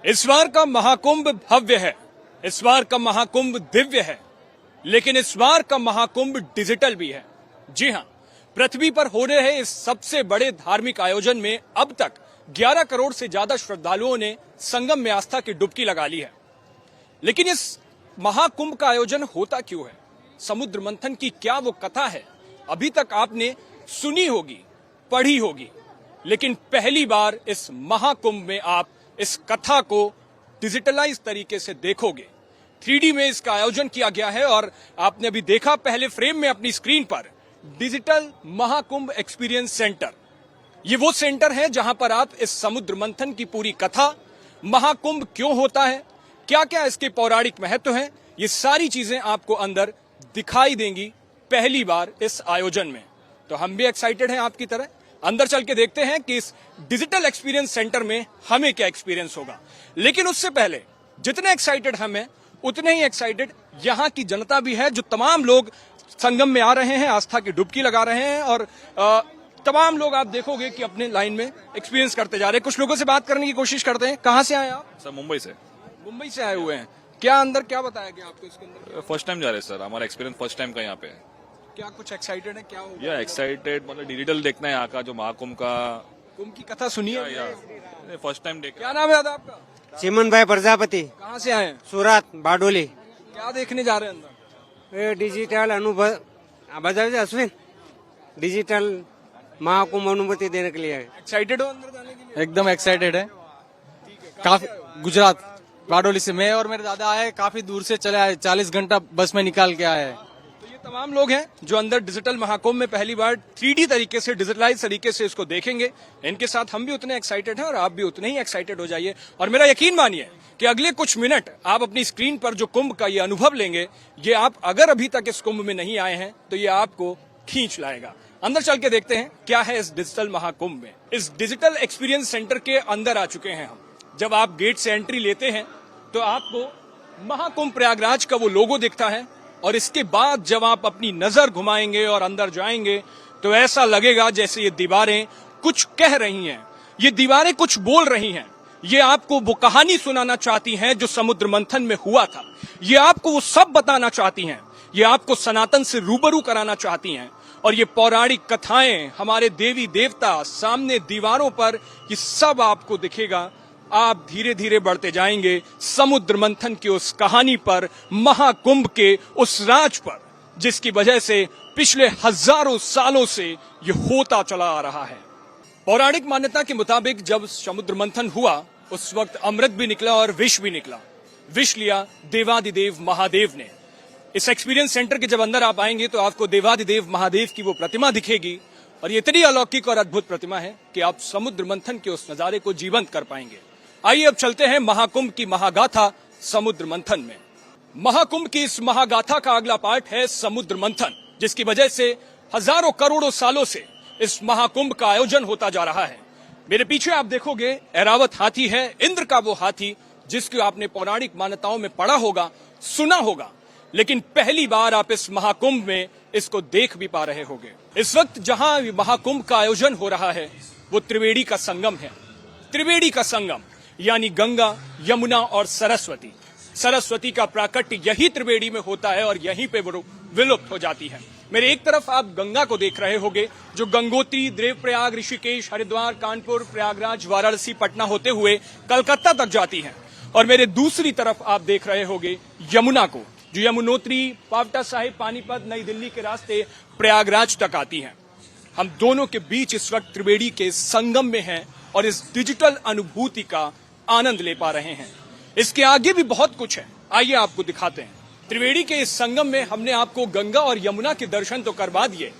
इस बार का महाकुंभ भव्य है, इस बार का महाकुंभ दिव्य है, लेकिन इस बार का महाकुंभ डिजिटल भी है। जी हां, पृथ्वी पर हो रहे इस सबसे बड़े धार्मिक आयोजन में अब तक 11 करोड़ से ज्यादा श्रद्धालुओं ने संगम में आस्था की डुबकी लगा ली है। लेकिन इस महाकुंभ का आयोजन होता क्यों है? समुद्र मंथन की क्या वो कथा है? अभी तक आपने सुनी होगी, पढ़ी होगी, लेकिन पहली बार इस महाकुंभ में आप इस कथा को डिजिटलाइज तरीके से देखोगे। 3D में इसका आयोजन किया गया है और आपने अभी देखा पहले फ्रेम में अपनी स्क्रीन पर डिजिटल महाकुंभ एक्सपीरियंस सेंटर। ये वो सेंटर है जहां पर आप इस समुद्र मंथन की पूरी कथा, महाकुंभ क्यों होता है, क्या क्या इसके पौराणिक महत्व हैं, ये सारी चीजें आपको अंदर दिखाई देंगी पहली बार इस आयोजन में। तो हम भी एक्साइटेड हैं आपकी तरह। अंदर चल के देखते हैं कि इस डिजिटल एक्सपीरियंस सेंटर में हमें क्या एक्सपीरियंस होगा। लेकिन उससे पहले जितने एक्साइटेड हम हैं, उतने ही एक्साइटेड यहां की जनता भी है, जो तमाम लोग संगम में आ रहे हैं, आस्था की डुबकी लगा रहे हैं और तमाम लोग आप देखोगे कि अपने लाइन में एक्सपीरियंस करते जा रहे हैं। कुछ लोगों से बात करने की कोशिश करते हैं। कहां से आए आप? सर मुंबई से। मुंबई से आए हुए हैं। क्या अंदर क्या बताया गया आपको इसके अंदर? फर्स्ट टाइम जा रहे हैं सर, हमारा एक्सपीरियंस फर्स्ट टाइम का यहाँ पे है। क्या कुछ एक्साइटेड है? क्या होगा? या एक्साइटेड, मतलब डिजिटल देखना है यहाँ का जो महाकुंभ का। कुंभ की कथा सुनी है? फर्स्ट टाइम देख। क्या नाम है आपका? चिमन भाई प्रजापति। कहाँ से आए? सूरत बारडोली। क्या देखने जा रहे हैं अंदर? ये डिजिटल अनुभव बताइए अश्विन, डिजिटल महाकुंभ अनुभूति देने के लिए। एक्साइटेड हो अंदर जाने के लिए? एकदम एक्साइटेड है। काफी गुजरात बारडोली से मैं और मेरे दादा आए, काफी दूर से चले आए, 40 घंटा बस में निकाल के आए हैं। तो ये तमाम लोग हैं जो अंदर डिजिटल महाकुंभ में पहली बार 3D तरीके से, डिजिटलाइज तरीके से इसको देखेंगे। इनके साथ हम भी उतने एक्साइटेड हैं और आप भी उतने ही एक्साइटेड हो जाइए। और मेरा यकीन मानिए कि अगले कुछ मिनट आप अपनी स्क्रीन पर जो कुंभ का ये अनुभव लेंगे, ये आप अगर अभी तक इस कुंभ में नहीं आए हैं तो ये आपको खींच लाएगा। अंदर चल के देखते हैं क्या है इस डिजिटल महाकुंभ में। इस डिजिटल एक्सपीरियंस सेंटर के अंदर आ चुके हैं हम। जब आप गेट से एंट्री लेते हैं तो आपको महाकुंभ प्रयागराज का वो लोगो दिखता है और इसके बाद जब आप अपनी नजर घुमाएंगे और अंदर जाएंगे तो ऐसा लगेगा जैसे ये दीवारें कुछ कह रही हैं, ये दीवारें कुछ बोल रही हैं। ये आपको वो कहानी सुनाना चाहती हैं जो समुद्र मंथन में हुआ था। ये आपको वो सब बताना चाहती हैं, ये आपको सनातन से रूबरू कराना चाहती हैं। और ये पौराणिक कथाएं, हमारे देवी देवता सामने दीवारों पर, ये सब आपको दिखेगा। आप धीरे धीरे बढ़ते जाएंगे समुद्र मंथन की उस कहानी पर, महाकुंभ के उस राज पर, जिसकी वजह से पिछले हजारों सालों से ये होता चला आ रहा है। पौराणिक मान्यता के मुताबिक जब समुद्र मंथन हुआ उस वक्त अमृत भी निकला और विष भी निकला। विष लिया देवादिदेव महादेव ने। इस एक्सपीरियंस सेंटर के जब अंदर आप आएंगे तो आपको देवादिदेव महादेव की वो प्रतिमा दिखेगी और ये इतनी अलौकिक और अद्भुत प्रतिमा है कि आप समुद्र मंथन के उस नजारे को जीवंत कर पाएंगे। आइए अब चलते हैं महाकुंभ की महागाथा समुद्र मंथन में। महाकुंभ की इस महागाथा का अगला पार्ट है समुद्र मंथन, जिसकी वजह से हजारों करोड़ों सालों से इस महाकुंभ का आयोजन होता जा रहा है। मेरे पीछे आप देखोगे ऐरावत हाथी है, इंद्र का वो हाथी जिसको आपने पौराणिक मान्यताओं में पढ़ा होगा, सुना होगा, लेकिन पहली बार आप इस महाकुंभ में इसको देख भी पा रहे होंगे। इस वक्त जहां महाकुंभ का आयोजन हो रहा है वो त्रिवेणी का संगम है। त्रिवेणी का संगम यानी गंगा, यमुना और सरस्वती। सरस्वती का प्राकट्य यही त्रिवेणी में होता है और यहीं पे वो विलुप्त हो जाती है। मेरे एक तरफ आप गंगा को देख रहे होंगे जो गंगोत्री, देवप्रयाग, ऋषिकेश, हरिद्वार, कानपुर, प्रयागराज, वाराणसी, पटना होते हुए कलकत्ता तक जाती है। और मेरे दूसरी तरफ आप देख रहे होंगे यमुना को, जो यमुनोत्री, पावटा साहिब, पानीपत, नई दिल्ली के रास्ते प्रयागराज तक आती है। हम दोनों के बीच इस वक्त त्रिवेणी के संगम में हैं और इस डिजिटल अनुभूति का आनंद ले पा रहे हैं। इसके आगे भी बहुत कुछ है, आइए आपको दिखाते हैं। त्रिवेणी के इस संगम में हमने आपको गंगा और यमुना के दर्शन तो करवा दिए,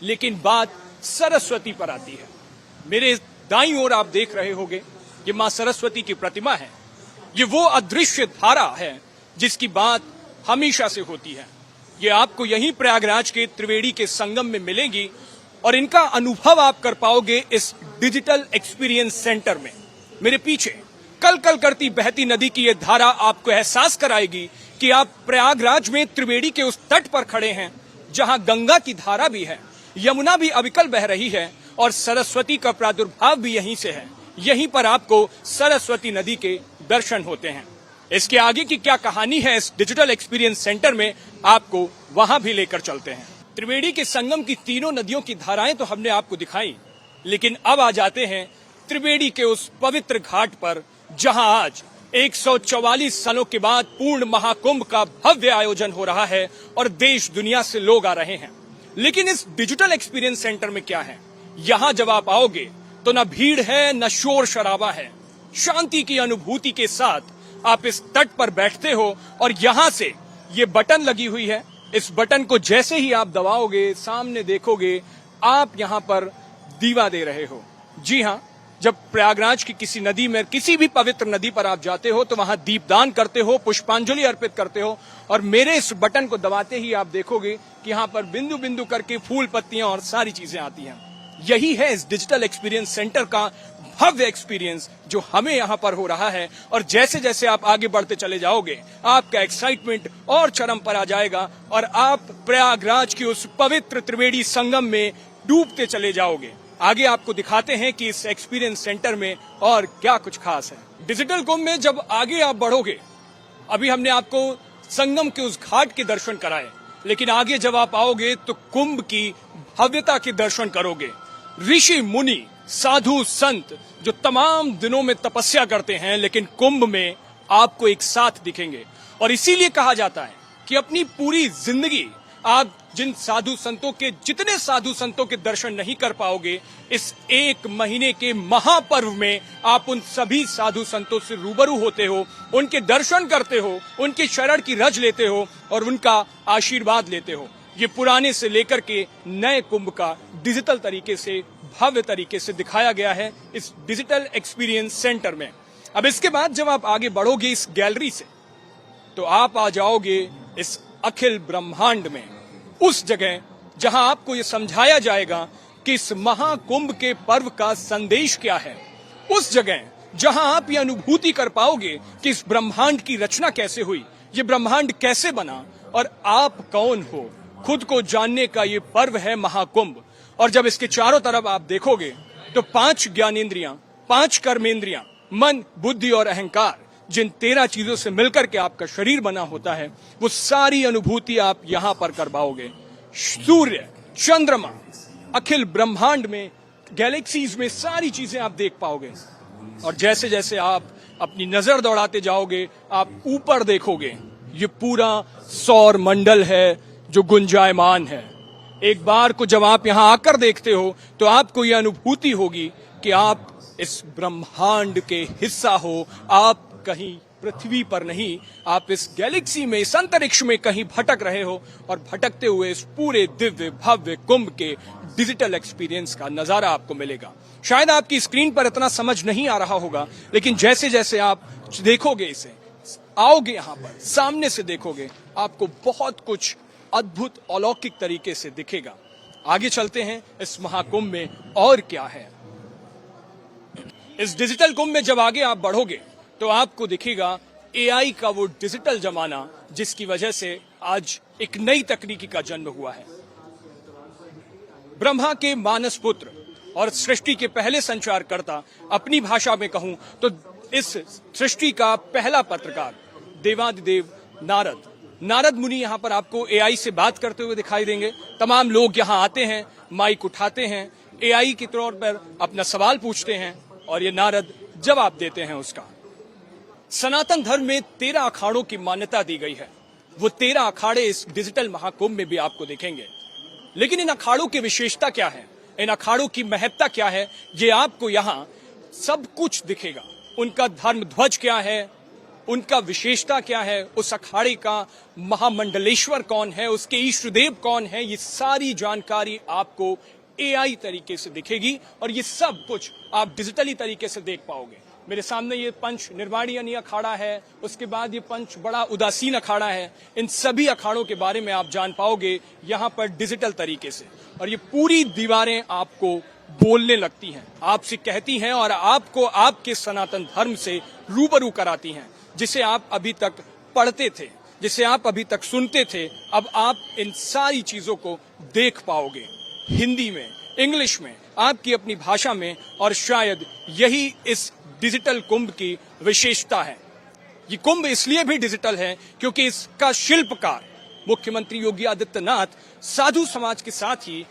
लेकिन बात सरस्वती पर आती है। मेरे दाईं ओर आप देख रहे होंगे ये मां सरस्वती की प्रतिमा है। ये वो अदृश्य धारा है जिसकी बात हमेशा से होती है। ये आपको यहीं प्रयागराज के त्रिवेणी के संगम में मिलेगी और इनका अनुभव आप कर पाओगे इस डिजिटल एक्सपीरियंस सेंटर में। मेरे पीछे कल कल करती बहती नदी की ये धारा आपको एहसास कराएगी कि आप प्रयागराज में त्रिवेणी के उस तट पर खड़े हैं जहां गंगा की धारा भी है, यमुना भी अविकल बह रही है और सरस्वती का प्रादुर्भाव भी यहीं से है। यहीं पर आपको सरस्वती नदी के दर्शन होते हैं। इसके आगे की क्या कहानी है इस डिजिटल एक्सपीरियंस सेंटर में, आपको वहां भी लेकर चलते हैं। त्रिवेणी के संगम की तीनों नदियों की धाराएं तो हमने आपको दिखाई, लेकिन अब आ जाते हैं त्रिवेणी के उस पवित्र घाट पर, जहां आज 144 सालों के बाद पूर्ण महाकुंभ का भव्य आयोजन हो रहा है और देश दुनिया से लोग आ रहे हैं। लेकिन इस डिजिटल एक्सपीरियंस सेंटर में क्या है? यहां जब आप आओगे तो न भीड़ है, न शोर शराबा है। शांति की अनुभूति के साथ आप इस तट पर बैठते हो और यहां से ये बटन लगी हुई है, इस बटन को जैसे ही आप दबाओगे, सामने देखोगे आप यहां पर दीवा दे रहे हो। जी हां, जब प्रयागराज की किसी नदी में, किसी भी पवित्र नदी पर आप जाते हो तो वहां दीपदान करते हो, पुष्पांजलि अर्पित करते हो, और मेरे इस बटन को दबाते ही आप देखोगे कि यहां पर बिंदु बिंदु करके फूल, पत्तियां और सारी चीजें आती हैं। यही है इस डिजिटल एक्सपीरियंस सेंटर का भव्य एक्सपीरियंस जो हमें यहां पर हो रहा है। और जैसे जैसे आप आगे बढ़ते चले जाओगे, आपका एक्साइटमेंट और चरम पर आ जाएगा और आप प्रयागराज की उस पवित्र त्रिवेणी संगम में डूबते चले जाओगे। आगे आपको दिखाते हैं कि इस एक्सपीरियंस सेंटर में और क्या कुछ खास है। डिजिटल कुंभ में जब आगे आप बढ़ोगे, अभी हमने आपको संगम के उस घाट के दर्शन कराए, लेकिन आगे जब आप आओगे तो कुंभ की भव्यता के दर्शन करोगे। ऋषि मुनि, साधु संत जो तमाम दिनों में तपस्या करते हैं, लेकिन कुंभ में आपको एक साथ दिखेंगे। और इसीलिए कहा जाता है कि अपनी पूरी जिंदगी आप जिन साधु संतों के, जितने साधु संतों के दर्शन नहीं कर पाओगे, इस एक महीने के महापर्व में आप उन सभी साधु संतों से रूबरू होते हो, उनके दर्शन करते हो, उनके शरण की रज लेते हो और उनका आशीर्वाद लेते हो। ये पुराने से लेकर के नए कुंभ का डिजिटल तरीके से, भव्य तरीके से दिखाया गया है इस डिजिटल एक्सपीरियंस सेंटर में। अब इसके बाद जब आप आगे बढ़ोगे इस गैलरी से, तो आप आ जाओगे इस अखिल ब्रह्मांड में, उस जगह जहां आपको ये समझाया जाएगा कि इस महाकुंभ के पर्व का संदेश क्या है। उस जगह जहां आप ये अनुभूति कर पाओगे कि इस ब्रह्मांड की रचना कैसे हुई, ये ब्रह्मांड कैसे बना और आप कौन हो। खुद को जानने का ये पर्व है महाकुंभ। और जब इसके चारों तरफ आप देखोगे तो 5 ज्ञानेंद्रियां, 5 कर्मेंद्रियां, मन, बुद्धि और अहंकार, जिन 13 चीजों से मिलकर के आपका शरीर बना होता है, वो सारी अनुभूति आप यहां पर कर पाओगे। सूर्य, चंद्रमा, अखिल ब्रह्मांड में, गैलेक्सीज में सारी चीजें आप देख पाओगे। और जैसे जैसे आप अपनी नजर दौड़ाते जाओगे, आप ऊपर देखोगे, ये पूरा सौर मंडल है जो गुंजायमान है। एक बार को जब आप यहां आकर देखते हो तो आपको यह अनुभूति होगी कि आप इस ब्रह्मांड के हिस्सा हो। आप कहीं पृथ्वी पर नहीं, आप इस गैलेक्सी में, इस अंतरिक्ष में कहीं भटक रहे हो और भटकते हुए इस पूरे दिव्य भव्य कुंभ के डिजिटल एक्सपीरियंस का नजारा आपको मिलेगा। शायद आपकी स्क्रीन पर इतना समझ नहीं आ रहा होगा, लेकिन जैसे जैसे आप देखोगे, इसे आओगे यहां पर, सामने से देखोगे, आपको बहुत कुछ अद्भुत अलौकिक तरीके से दिखेगा। आगे चलते हैं इस महाकुंभ में और क्या है। इस डिजिटल कुंभ में जब आगे आप बढ़ोगे तो आपको दिखेगा एआई का वो डिजिटल जमाना, जिसकी वजह से आज एक नई तकनीकी का जन्म हुआ है। ब्रह्मा के मानस पुत्र और सृष्टि के पहले संचारकर्ता, अपनी भाषा में कहूं तो इस सृष्टि का पहला पत्रकार, देवादिदेव नारद मुनि यहां पर आपको एआई से बात करते हुए दिखाई देंगे। तमाम लोग यहां आते हैं, माइक उठाते हैं, एआई के तौर पर अपना सवाल पूछते हैं और ये नारद जवाब देते हैं उसका। सनातन धर्म में 13 अखाड़ों की मान्यता दी गई है। वो 13 अखाड़े इस डिजिटल महाकुंभ में भी आपको दिखेंगे। लेकिन इन अखाड़ों की विशेषता क्या है, इन अखाड़ों की महत्ता क्या है, ये आपको यहां सब कुछ दिखेगा। उनका धर्म ध्वज क्या है, उनका विशेषता क्या है, उस अखाड़े का महामंडलेश्वर कौन है, उसके इष्ट देव कौन है, ये सारी जानकारी आपको एआई तरीके से दिखेगी और ये सब कुछ आप डिजिटली तरीके से देख पाओगे। मेरे सामने ये पंच निर्वाणी अखाड़ा है, उसके बाद ये पंच बड़ा उदासीन अखाड़ा है। इन सभी अखाड़ों के बारे में आप जान पाओगे यहाँ पर डिजिटल तरीके से। और ये पूरी दीवारें आपको बोलने लगती हैं, आपसे कहती हैं और आपको आपके सनातन धर्म से रूबरू कराती हैं, जिसे आप अभी तक पढ़ते थे, जिसे आप अभी तक सुनते थे। अब आप इन सारी चीजों को देख पाओगे, हिंदी में, इंग्लिश में, आपकी अपनी भाषा में। और शायद यही इस डिजिटल कुंभ की विशेषता है। ये कुंभ इसलिए भी डिजिटल है क्योंकि इसका शिल्पकार मुख्यमंत्री योगी आदित्यनाथ साधु समाज के साथ ही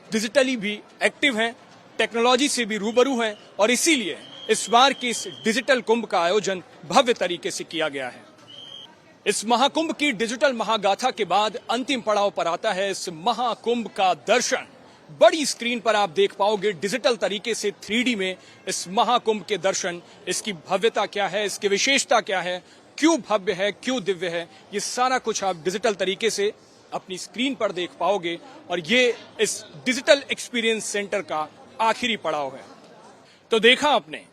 डिजिटली भी एक्टिव हैं, टेक्नोलॉजी से भी रूबरू हैं और इसीलिए इस बार की इस डिजिटल कुंभ का आयोजन भव्य तरीके से किया गया है। इस महाकुंभ की डिजिटल महागाथा के बाद अंतिम पड़ाव पर आता है इस महाकुंभ का दर्शन। बड़ी स्क्रीन पर आप देख पाओगे डिजिटल तरीके से 3D में इस महाकुंभ के दर्शन। इसकी भव्यता क्या है, इसकी विशेषता क्या है, क्यों भव्य है, क्यों दिव्य है, ये सारा कुछ आप डिजिटल तरीके से अपनी स्क्रीन पर देख पाओगे और ये इस डिजिटल एक्सपीरियंस सेंटर का आखिरी पड़ाव है। तो देखा आपने,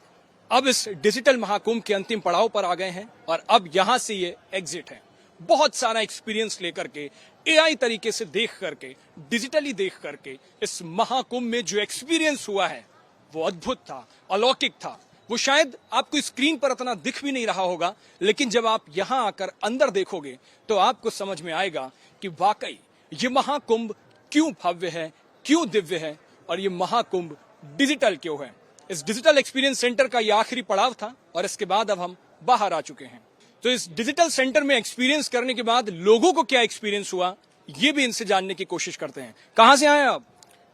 अब इस डिजिटल महाकुंभ के अंतिम पड़ाव पर आ गए हैं और अब यहां से ये एग्जिट है। बहुत सारा एक्सपीरियंस लेकर के, एआई तरीके से देख करके, डिजिटली देख करके इस महाकुंभ में जो एक्सपीरियंस हुआ है वो अद्भुत था, अलौकिक था। वो शायद आपको स्क्रीन पर इतना दिख भी नहीं रहा होगा, लेकिन जब आप यहां आकर अंदर देखोगे तो आपको समझ में आएगा कि वाकई ये महाकुंभ क्यों भव्य है, क्यों दिव्य है और ये महाकुंभ डिजिटल क्यों है। इस डिजिटल एक्सपीरियंस सेंटर का ये आखिरी पड़ाव था और इसके बाद अब हम बाहर आ चुके हैं। तो इस डिजिटल सेंटर में एक्सपीरियंस करने के बाद लोगों को क्या एक्सपीरियंस हुआ, ये भी इनसे जानने की कोशिश करते हैं। कहां से आए आप?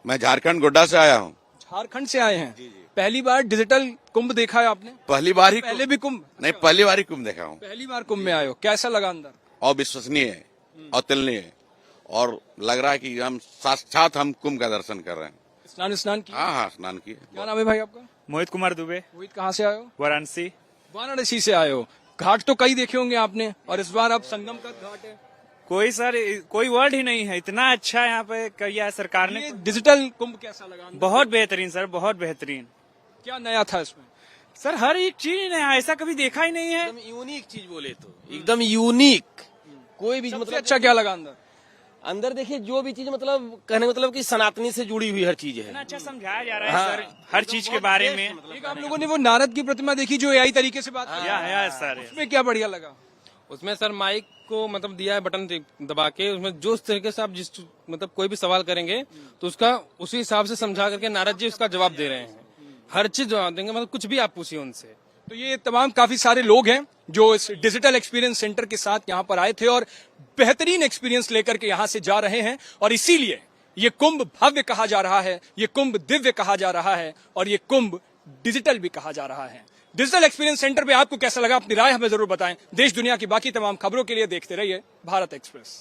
मैं झारखंड गोड्डा से आया हूँ। झारखंड से आए हैं। पहली बार डिजिटल कुंभ देखा है आपने? पहली बार ही पहले भी कुंभ? नहीं, पहली बार ही कुंभ देखा हूँ। पहली बार कुंभ में आए हो, कैसा लगा अंदर? अविश्वसनीय है, अतुलनीय है और लग रहा है कि हम साक्षात हम कुंभ का दर्शन कर रहे हैं। स्नान किया? हाँ, स्नान किए। क्या नाम है भाई आपका? मोहित कुमार दुबे, मोहित, कहाँ से आए हो? वाराणसी। वाराणसी से आए हो। घाट तो कई देखे होंगे आपने और इस बार अब संगम का घाट है। कोई वर्ड ही नहीं है, इतना अच्छा यहाँ पे किया है सरकार ने। ये डिजिटल कुंभ कैसा लगा अंदर? बहुत बेहतरीन सर, बहुत बेहतरीन। क्या नया था इसमें? सर हर एक चीज नया, ऐसा कभी देखा ही नहीं है। एकदम यूनिक चीज बोले तो एकदम यूनिक। कोई भी सबसे मतलब अच्छा क्या लगा अंदर? अंदर देखिए जो भी चीज मतलब कहने का मतलब कि सनातनी से जुड़ी हुई हर चीज है। इतना अच्छा समझाया जा रहा है सर हर चीज के बारे में। एक आप लोगों ने वो नारद की प्रतिमा देखी जो एआई तरीके से बात की? या सर उसमें क्या बढ़िया लगा? उसमें सर माइक को मतलब दिया है बटन दबा के, उसमें जो तरीके से आप जिस मतलब कोई भी सवाल करेंगे तो उसका उसी हिसाब से समझा करके नारद जी उसका जवाब दे रहे हैं। हर चीज जवाब देंगे, मतलब कुछ भी आप पूछिए उनसे। तो ये तमाम काफी सारे लोग हैं जो इस डिजिटल एक्सपीरियंस सेंटर के साथ यहाँ पर आए थे और बेहतरीन एक्सपीरियंस लेकर के यहाँ से जा रहे हैं और इसीलिए ये कुंभ भव्य कहा जा रहा है, ये कुंभ दिव्य कहा जा रहा है और ये कुंभ डिजिटल भी कहा जा रहा है। डिजिटल एक्सपीरियंस सेंटर पे आपको कैसा लगा, अपनी राय हमें जरूर बताएं। देश दुनिया की बाकी तमाम खबरों के लिए देखते रहिए भारत एक्सप्रेस।